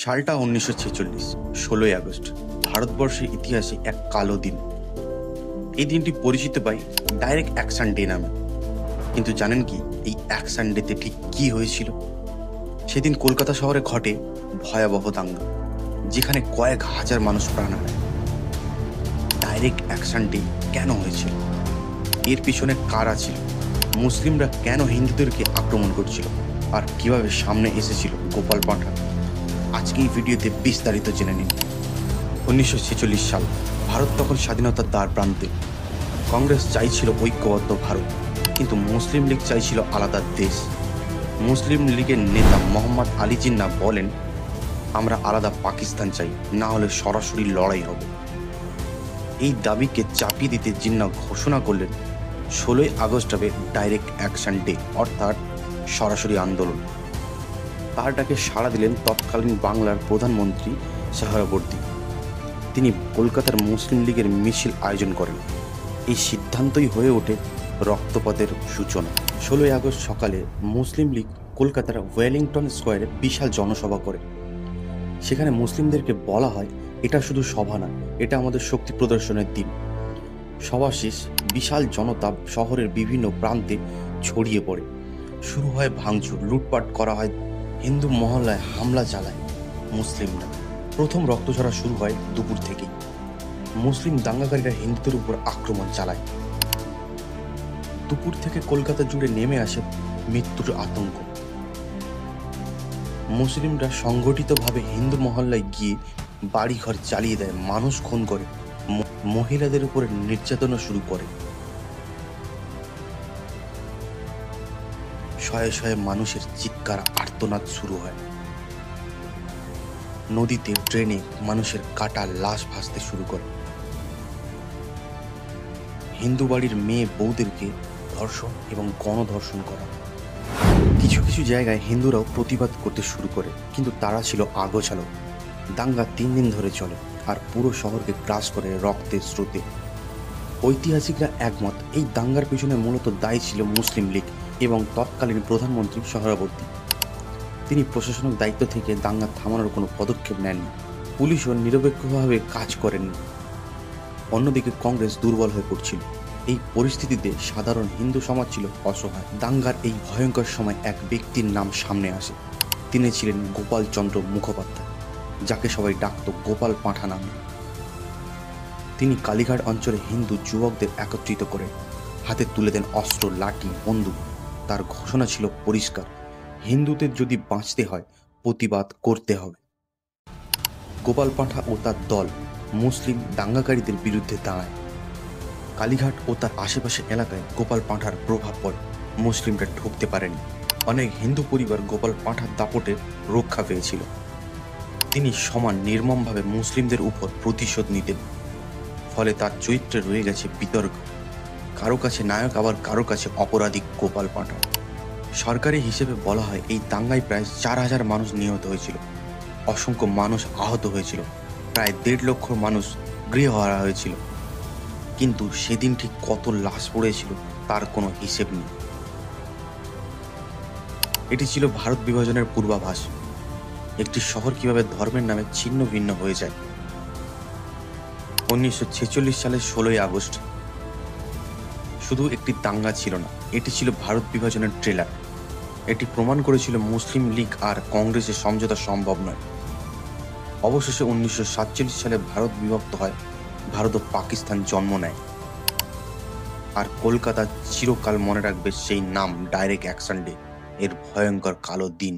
সালটা 1946, 16ই আগস্ট। ভারতবর্ষের ইতিহাসে এক কালো দিন। এই দিনটি পরিচিত পাই ডাইরেক্ট অ্যাকশন ডে নামে। কিন্তু জানেন কি এই অ্যাকশন ডেতে ঠিক কি হয়েছিল? সেদিন কলকাতা শহরে ঘটে ভয়াবহ দাঙ্গা, যেখানে কয়েক হাজার মানুষ প্রাণ হারায়। ডাইরেক্ট অ্যাকশন ডে কেন হয়েছিল? এর পিছনে কারা ছিল? মুসলিমরা কেন হিন্দুদেরকে আক্রমণ করছিল? আর কিভাবে সামনে এসেছিল গোপাল পাঁঠা? আজকে এই ভিডিওতে বিস্তারিত জেনে নিন। 1946 সাল, ভারত তখন স্বাধীনতার দ্বার প্রান্তে। কংগ্রেস চাইছিল ঐক্যবদ্ধ ভারত, কিন্তু মুসলিম লীগ চাইছিল আলাদা দেশ। মুসলিম লীগের নেতা মোহাম্মদ আলী জিন্নাহ বলেন, আমরা আলাদা পাকিস্তান চাই, না হলে সরাসরি লড়াই হবে। এই দাবিকে চাপিয়ে দিতে জিন্নাহ ঘোষণা করলেন 16ই আগস্ট হবে ডাইরেক্ট অ্যাকশন ডে, অর্থাৎ সরাসরি আন্দোলন। তার ডাকে সাড়া দিলেন তৎকালীন বাংলার প্রধানমন্ত্রী সোহরাওয়ার্দী। তিনি কলকাতার মুসলিম লীগের মিছিল আয়োজন করেন। এই সিদ্ধান্তই হয়ে ওঠে রক্তপাতের সূচনা। 16ই আগস্ট সকালে মুসলিম লীগ কলকাতার ওয়েলিংটন স্কোয়ারে বিশাল জনসভা করে। সেখানে মুসলিমদেরকে বলা হয়, এটা শুধু সভা না, এটা আমাদের শক্তি প্রদর্শনের দিন। সভা শেষ, বিশাল জনতা শহরের বিভিন্ন প্রান্তে ছড়িয়ে পড়ে। শুরু হয় ভাঙচুর, লুটপাট করা হয়, হিন্দু মহল্লায় হামলা চালায় মুসলিমরা। প্রথম রক্তঝরা শুরু হয় দুপুর থেকেই। মুসলিম দাঙ্গাকারীরা হিন্দুদের উপর আক্রমণ চালায়। দুপুর থেকে কলকাতা জুড়ে নেমে আসে মৃত্যুর আতঙ্ক। মুসলিমরা সংগঠিতভাবে হিন্দু মহল্লায় গিয়ে বাড়িঘর চালিয়ে দেয়, মানুষ খুন করে, মহিলাদের উপরে নির্যাতন শুরু করে। শয়ে শয়ে মানুষের চিৎকার, আর্তনাদ শুরু হয়। নদীতে, ট্রেনে মানুষের কাটা লাশ ভাসতে শুরু করে। হিন্দু বাড়ির মেয়ে বউদেরকে ধর্ষণ এবং গণধর্ষণ করা। কিছু কিছু জায়গায় হিন্দুরাও প্রতিবাদ করতে শুরু করে, কিন্তু তারা ছিল আগোছালো। দাঙ্গা 3 দিন ধরে চলে, আর পুরো শহরকে গ্রাস করে রক্তের স্রোতে। ঐতিহাসিকরা একমত, এই দাঙ্গার পিছনে মূলত দায়ী ছিল মুসলিম লীগ এবং তৎকালীন প্রধানমন্ত্রী সোহরাওয়ার্দী। তিনি প্রশাসনিক দায়িত্ব থেকে দাঙ্গা থামানোর কোনো পদক্ষেপ নেননি। পুলিশও নিরপেক্ষভাবে কাজ করেননি। অন্যদিকে কংগ্রেস দুর্বল হয়ে পড়ছিল। এই পরিস্থিতিতে সাধারণ হিন্দু সমাজ ছিল অসহায়। দাঙ্গার এই ভয়ঙ্কর সময় এক ব্যক্তির নাম সামনে আসে। তিনি ছিলেন গোপাল চন্দ্র মুখোপাধ্যায়, যাকে সবাই ডাকত গোপাল পাঁঠা নামে। তিনি কালীঘাট অঞ্চলে হিন্দু যুবকদের একত্রিত করে হাতে তুলে দেন অস্ত্র, লাঠি, বন্দুক। তার ঘোষণা ছিল পরিষ্কার, হিন্দুদের যদি বাঁচতে হয় প্রতিবাদ করতে হবে। গোপাল পাঁঠা ও তার দল মুসলিম দাঙ্গাকারীদের বিরুদ্ধে দাঁড়ায়। কালীঘাট ও তার আশেপাশের এলাকায় গোপাল পাঁঠার প্রভাব পড়ে, মুসলিমরা ঢুকতে পারেনি। অনেক হিন্দু পরিবার গোপাল পাঁঠার দাপটে রক্ষা পেয়েছিল। তিনি সমান নির্মমভাবে মুসলিমদের উপর প্রতিশোধ নিতেন। ফলে তার চরিত্রে রয়ে গেছে বিতর্ক, কারো কাছে নায়ক, আবার কারো কাছে অপরাধী গোপাল পাঁঠা। সরকারি হিসেবে বলা হয়, এই দাঙ্গায় প্রায় 4000 মানুষ নিহত হয়েছিল, অসংখ্য মানুষ আহত হয়েছিল, প্রায় 1.5 লক্ষ মানুষ গৃহহারা হয়েছিল। কিন্তু সেদিন ঠিক কত লাশ পড়েছিল তার কোনো হিসেব নেই। এটি ছিল ভারত বিভাজনের পূর্বাভাস। একটি শহর কিভাবে ধর্মের নামে ছিন্ন ভিন্ন হয়ে যায়। 1946 সালের 16ই আগস্ট শুধু একটি দাঙ্গা ছিল না, এটি ছিল ভারত বিভাজনের ট্রেলার। এটি প্রমাণ করেছিল মুসলিম লীগ আর কংগ্রেসের সমঝোতা সম্ভব নয়। অবশেষে 1947 সালে ভারত বিভক্ত হয়, ভারত ও পাকিস্তান জন্ম নেয়। আর কলকাতা চিরকাল মনে রাখবে সেই নাম, ডাইরেক্ট অ্যাকশন ডে, এর ভয়ঙ্কর কালো দিন।